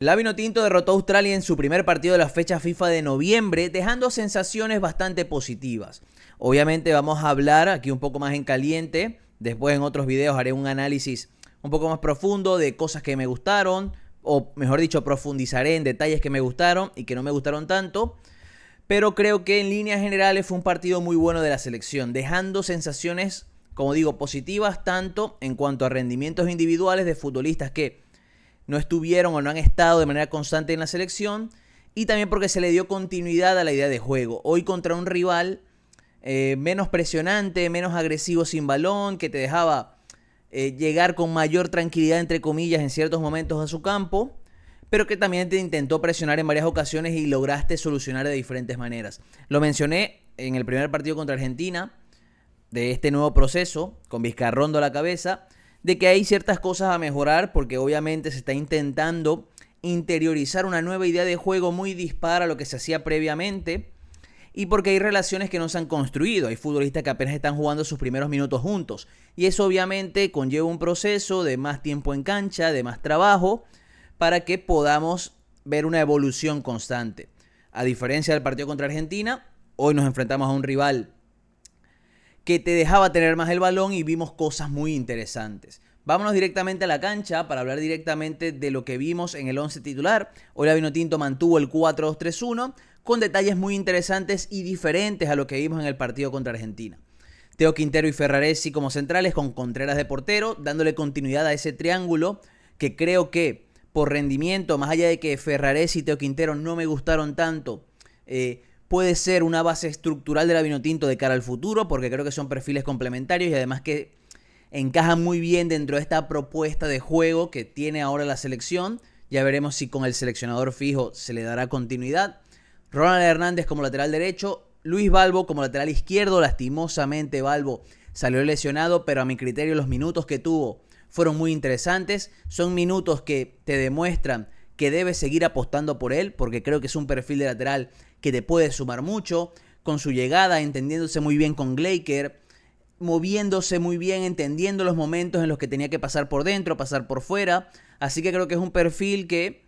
La Vinotinto derrotó a Australia en su primer partido de la fecha FIFA de noviembre, dejando sensaciones bastante positivas. Obviamente vamos a hablar aquí un poco más en caliente. Después en otros videos haré un análisis un poco más profundo de cosas que me gustaron, o mejor dicho, profundizaré en detalles que me gustaron y que no me gustaron tanto. Pero creo que en líneas generales fue un partido muy bueno de la selección, dejando sensaciones, como digo, positivas tanto en cuanto a rendimientos individuales de futbolistas que no estuvieron o no han estado de manera constante en la selección, y también porque se le dio continuidad a la idea de juego. Hoy contra un rival menos presionante, menos agresivo sin balón, que te dejaba llegar con mayor tranquilidad, entre comillas, en ciertos momentos a su campo, pero que también te intentó presionar en varias ocasiones y lograste solucionar de diferentes maneras. Lo mencioné en el primer partido contra Argentina, de este nuevo proceso, con Vizcarrondo a la cabeza, de que hay ciertas cosas a mejorar porque obviamente se está intentando interiorizar una nueva idea de juego muy dispara a lo que se hacía previamente, y porque hay relaciones que no se han construido. Hay futbolistas que apenas están jugando sus primeros minutos juntos, y eso obviamente conlleva un proceso de más tiempo en cancha, de más trabajo, para que podamos ver una evolución constante. A diferencia del partido contra Argentina, hoy nos enfrentamos a un rival que te dejaba tener más el balón y vimos cosas muy interesantes. Vámonos directamente a la cancha para hablar directamente de lo que vimos en el 11 titular. Hoy la Vinotinto mantuvo el 4-2-3-1 con detalles muy interesantes y diferentes a lo que vimos en el partido contra Argentina. Teo Quintero y Ferraresi como centrales, con Contreras de portero, dándole continuidad a ese triángulo que creo que por rendimiento, más allá de que Ferraresi y Teo Quintero no me gustaron tanto, puede ser una base estructural de la Vinotinto de cara al futuro, porque creo que son perfiles complementarios y además que encajan muy bien dentro de esta propuesta de juego que tiene ahora la selección. Ya veremos si con el seleccionador fijo se le dará continuidad. Ronald Hernández como lateral derecho, Luis Balbo como lateral izquierdo. Lastimosamente Balbo salió lesionado, pero a mi criterio los minutos que tuvo fueron muy interesantes. Son minutos que te demuestran que debes seguir apostando por él, porque creo que es un perfil de lateral que te puede sumar mucho, con su llegada, entendiéndose muy bien con Glaker, moviéndose muy bien, entendiendo los momentos en los que tenía que pasar por dentro, pasar por fuera. Así que creo que es un perfil que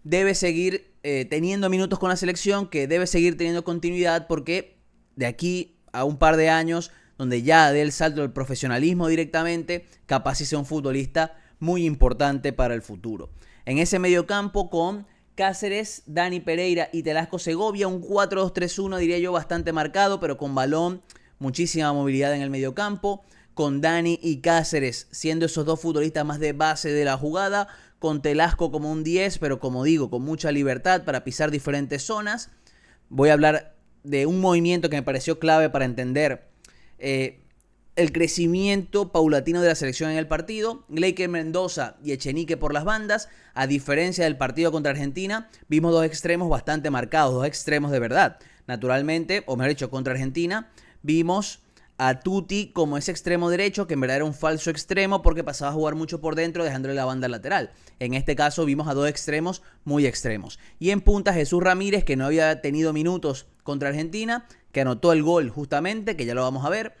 debe seguir teniendo minutos con la selección, que debe seguir teniendo continuidad, porque de aquí a un par de años, donde ya dé el salto del profesionalismo directamente, capaz si sea un futbolista muy importante para el futuro. En ese mediocampo con Cáceres, Dani Pereira y Telasco Segovia, un 4-2-3-1 diría yo bastante marcado, pero con balón, muchísima movilidad en el mediocampo, con Dani y Cáceres siendo esos dos futbolistas más de base de la jugada, con Telasco como un 10, pero como digo, con mucha libertad para pisar diferentes zonas. Voy a hablar de un movimiento que me pareció clave para entender el crecimiento paulatino de la selección en el partido. Glaker Mendoza y Echenique por las bandas. A diferencia del partido contra Argentina, vimos dos extremos bastante marcados, dos extremos de verdad. Naturalmente, o mejor dicho, contra Argentina, vimos a Tuti como ese extremo derecho, que en verdad era un falso extremo porque pasaba a jugar mucho por dentro, dejándole la banda lateral. En este caso vimos a dos extremos muy extremos. Y en punta Jesús Ramírez, que no había tenido minutos contra Argentina, que anotó el gol justamente, que ya lo vamos a ver,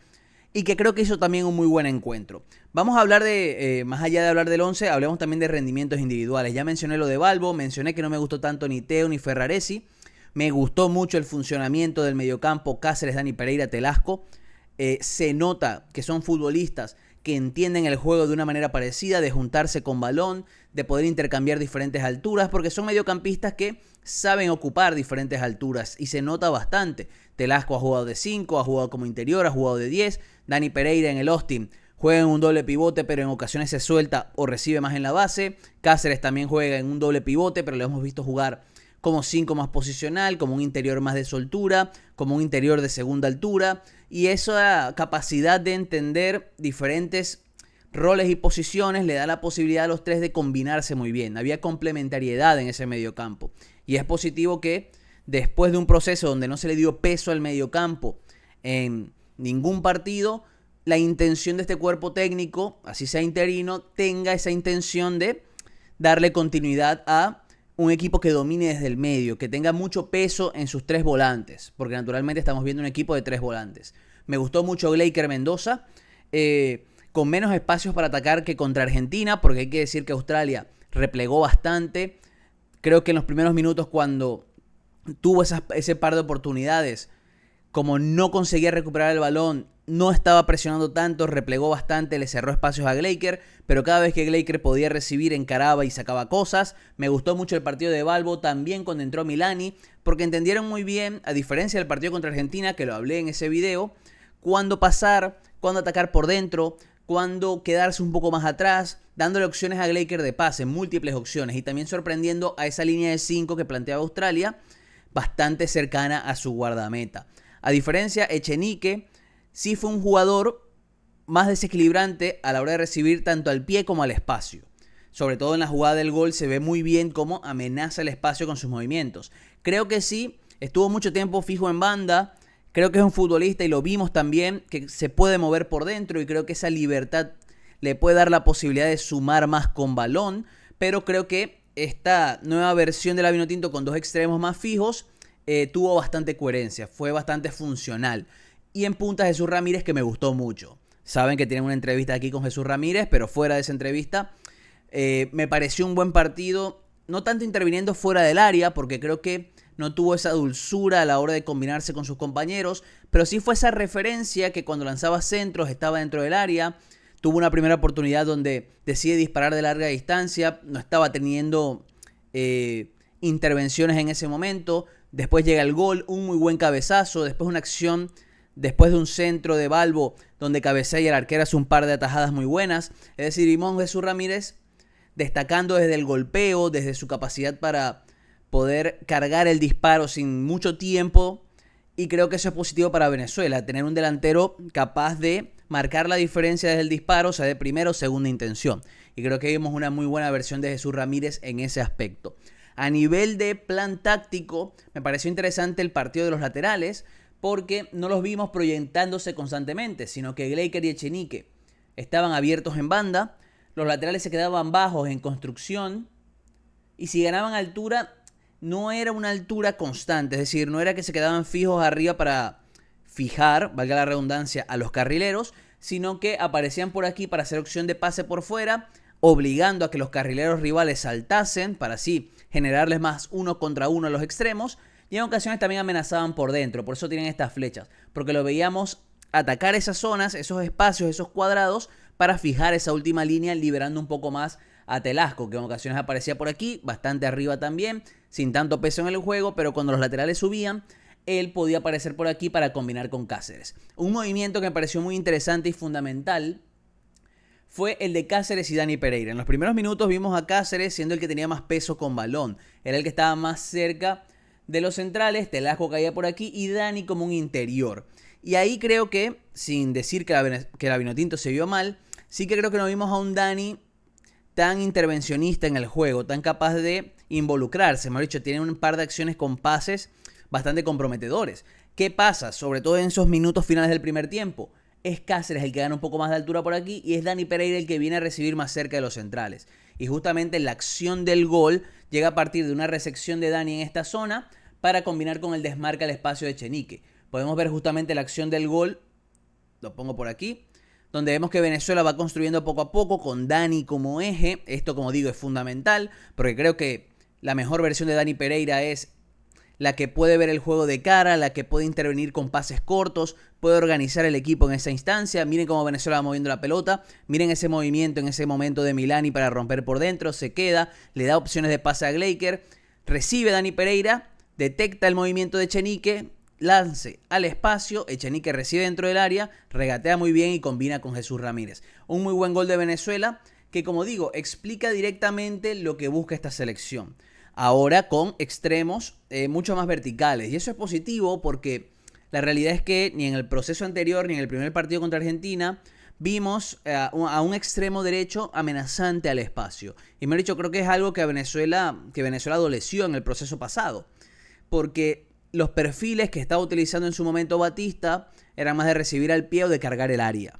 y que creo que hizo también un muy buen encuentro. Vamos a hablar de, más allá de hablar del 11, hablemos también de rendimientos individuales. Ya mencioné lo de Balbo, mencioné que no me gustó tanto ni Teo ni Ferraresi. Me gustó mucho el funcionamiento del mediocampo Cáceres, Dani Pereira, Telasco. Se nota que son futbolistas que entienden el juego de una manera parecida, de juntarse con balón, de poder intercambiar diferentes alturas, porque son mediocampistas que saben ocupar diferentes alturas y se nota bastante. Telasco ha jugado de 5, ha jugado como interior, ha jugado de 10. Dani Pereira en el Austin juega en un doble pivote, pero en ocasiones se suelta o recibe más en la base. Cáceres también juega en un doble pivote, pero lo hemos visto jugar como 5 más posicional, como un interior más de soltura, como un interior de segunda altura. Y esa capacidad de entender diferentes roles y posiciones le da la posibilidad a los tres de combinarse muy bien. Había complementariedad en ese mediocampo. Y es positivo que después de un proceso donde no se le dio peso al mediocampo en ningún partido, la intención de este cuerpo técnico, así sea interino, tenga esa intención de darle continuidad a un equipo que domine desde el medio, que tenga mucho peso en sus tres volantes, porque naturalmente estamos viendo un equipo de tres volantes. Me gustó mucho Glaker Mendoza, con menos espacios para atacar que contra Argentina, porque hay que decir que Australia replegó bastante, Creo que en los primeros minutos, cuando tuvo ese par de oportunidades, como no conseguía recuperar el balón, no estaba presionando tanto, replegó bastante, le cerró espacios a Gleiker, pero cada vez que Gleiker podía recibir, encaraba y sacaba cosas. Me gustó mucho el partido de Balbo también cuando entró Milani, porque entendieron muy bien, a diferencia del partido contra Argentina, que lo hablé en ese video, cuándo pasar, cuándo atacar por dentro, cuándo quedarse un poco más atrás, dándole opciones a Gleiker de pase, múltiples opciones, y también sorprendiendo a esa línea de 5 que planteaba Australia, bastante cercana a su guardameta. A diferencia, Echenique sí fue un jugador más desequilibrante a la hora de recibir tanto al pie como al espacio. Sobre todo en la jugada del gol se ve muy bien cómo amenaza el espacio con sus movimientos. Creo que sí, estuvo mucho tiempo fijo en banda. Creo que es un futbolista, y lo vimos también, que se puede mover por dentro, y creo que esa libertad le puede dar la posibilidad de sumar más con balón. Pero creo que esta nueva versión de la Vinotinto con dos extremos más fijos tuvo bastante coherencia, fue bastante funcional. Y en punta, Jesús Ramírez, que me gustó mucho. Saben que tienen una entrevista aquí con Jesús Ramírez, pero fuera de esa entrevista me pareció un buen partido, no tanto interviniendo fuera del área, porque creo que no tuvo esa dulzura a la hora de combinarse con sus compañeros, pero sí fue esa referencia que cuando lanzaba centros estaba dentro del área. Tuvo una primera oportunidad donde decide disparar de larga distancia, no estaba teniendo intervenciones en ese momento. Después llega el gol, un muy buen cabezazo, después una acción, después de un centro de Balbo donde cabecea y el arquero hace un par de atajadas muy buenas. Es decir, vimos a Jesús Ramírez destacando desde el golpeo, desde su capacidad para poder cargar el disparo sin mucho tiempo, y creo que eso es positivo para Venezuela, tener un delantero capaz de marcar la diferencia desde el disparo, sea de primera o segunda intención, y creo que vimos una muy buena versión de Jesús Ramírez en ese aspecto. A nivel de plan táctico, me pareció interesante el partido de los laterales, porque no los vimos proyectándose constantemente, sino que Gleiker y Echenique estaban abiertos en banda, los laterales se quedaban bajos en construcción, y si ganaban altura, no era una altura constante, es decir, no era que se quedaban fijos arriba para fijar, valga la redundancia, a los carrileros, sino que aparecían por aquí para hacer opción de pase por fuera, obligando a que los carrileros rivales saltasen para así generarles más uno contra uno a los extremos, y en ocasiones también amenazaban por dentro. Por eso tienen estas flechas, porque lo veíamos atacar esas zonas, esos espacios, esos cuadrados, para fijar esa última línea, liberando un poco más a Telasco, que en ocasiones aparecía por aquí, bastante arriba también, sin tanto peso en el juego, pero cuando los laterales subían, él podía aparecer por aquí para combinar con Cáceres. Un movimiento que me pareció muy interesante y fundamental fue el de Cáceres y Dani Pereira. En los primeros minutos vimos a Cáceres siendo el que tenía más peso con balón, era el que estaba más cerca de los centrales, Telasco caía por aquí y Dani como un interior. Y ahí creo que, sin decir que la Vinotinto se vio mal, sí que creo que no vimos a un Dani tan intervencionista en el juego, tan capaz de involucrarse. Mejor dicho, tiene un par de acciones con pases bastante comprometedores. ¿Qué pasa? Sobre todo en esos minutos finales del primer tiempo. Es Cáceres el que gana un poco más de altura por aquí, y es Dani Pereira el que viene a recibir más cerca de los centrales. Y justamente la acción del gol llega a partir de una resección de Dani en esta zona para combinar con el desmarque al espacio de Echenique. Podemos ver justamente la acción del gol, lo pongo por aquí, donde vemos que Venezuela va construyendo poco a poco con Dani como eje. Esto, como digo, es fundamental, porque creo que la mejor versión de Dani Pereira es la que puede ver el juego de cara, la que puede intervenir con pases cortos, puede organizar el equipo en esa instancia. Miren cómo Venezuela va moviendo la pelota, miren ese movimiento en ese momento de Milani para romper por dentro, se queda, le da opciones de pase a Gleiker, recibe Dani Pereira, detecta el movimiento de Echenique, lance al espacio, Echenique recibe dentro del área, regatea muy bien y combina con Jesús Ramírez. Un muy buen gol de Venezuela que, como digo, explica directamente lo que busca esta selección. Ahora con extremos mucho más verticales. Y eso es positivo porque la realidad es que ni en el proceso anterior ni en el primer partido contra Argentina vimos a un extremo derecho amenazante al espacio. Y me he dicho, creo que es algo que Venezuela adoleció en el proceso pasado. Porque los perfiles que estaba utilizando en su momento Batista eran más de recibir al pie o de cargar el área.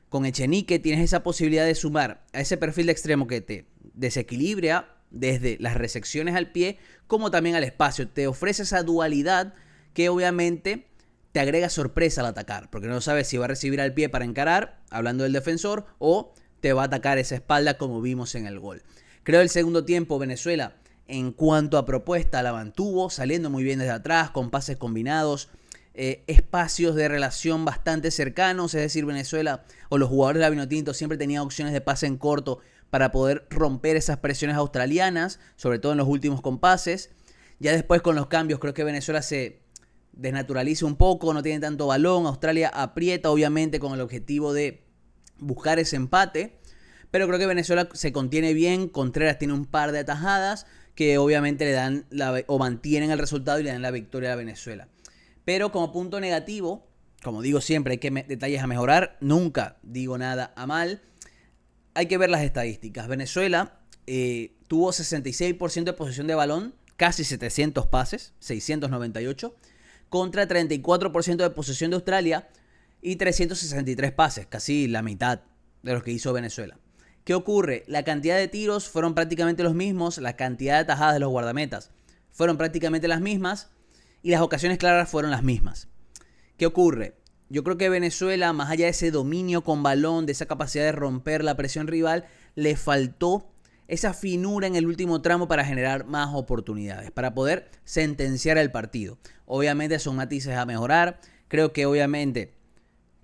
Con Echenique tienes esa posibilidad de sumar a ese perfil de extremo que te desequilibra desde las resecciones al pie como también al espacio. Te ofrece esa dualidad que obviamente te agrega sorpresa al atacar, porque no sabes si va a recibir al pie para encarar, hablando del defensor, o te va a atacar esa espalda como vimos en el gol. Creo el segundo tiempo Venezuela en cuanto a propuesta la mantuvo, saliendo muy bien desde atrás, con pases combinados, espacios de relación bastante cercanos, es decir, Venezuela o los jugadores de la Vinotinto siempre tenían opciones de pase en corto para poder romper esas presiones australianas, sobre todo en los últimos compases. Ya después con los cambios creo que Venezuela se desnaturaliza un poco, no tiene tanto balón, Australia aprieta obviamente con el objetivo de buscar ese empate, pero creo que Venezuela se contiene bien, Contreras tiene un par de atajadas que obviamente le dan o mantienen el resultado y le dan la victoria a Venezuela. Pero como punto negativo, como digo siempre, hay que detalles a mejorar, nunca digo nada a mal, hay que ver las estadísticas. Venezuela tuvo 66% de posesión de balón, casi 700 pases, 698, contra 34% de posesión de Australia y 363 pases, casi la mitad de los que hizo Venezuela. ¿Qué ocurre? La cantidad de tiros fueron prácticamente los mismos, la cantidad de atajadas de los guardametas fueron prácticamente las mismas y las ocasiones claras fueron las mismas. ¿Qué ocurre? Yo creo que Venezuela, más allá de ese dominio con balón, de esa capacidad de romper la presión rival, le faltó esa finura en el último tramo para generar más oportunidades, para poder sentenciar el partido. Obviamente son matices a mejorar. Creo que obviamente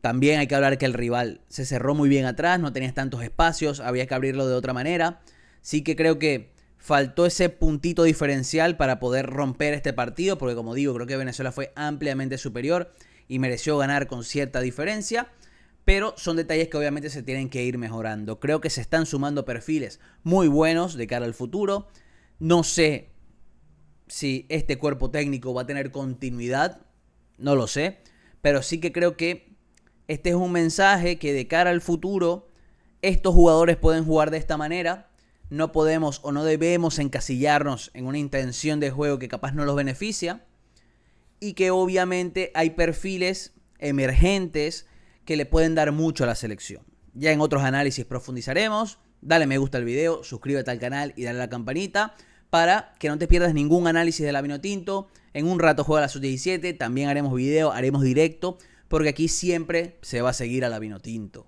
también hay que hablar que el rival se cerró muy bien atrás, no tenías tantos espacios, había que abrirlo de otra manera. Sí que creo que faltó ese puntito diferencial para poder romper este partido, porque como digo, creo que Venezuela fue ampliamente superior y mereció ganar con cierta diferencia. Pero son detalles que obviamente se tienen que ir mejorando. Creo que se están sumando perfiles muy buenos de cara al futuro. No sé si este cuerpo técnico va a tener continuidad, no lo sé. Pero sí que creo que este es un mensaje que de cara al futuro estos jugadores pueden jugar de esta manera. No podemos o no debemos encasillarnos en una intención de juego que capaz no los beneficia. Y que obviamente hay perfiles emergentes que le pueden dar mucho a la selección. Ya en otros análisis profundizaremos. Dale me gusta al video, suscríbete al canal y dale a la campanita para que no te pierdas ningún análisis de la Vinotinto. En un rato juega la Sub-17, también haremos video, haremos directo, porque aquí siempre se va a seguir a la Vinotinto.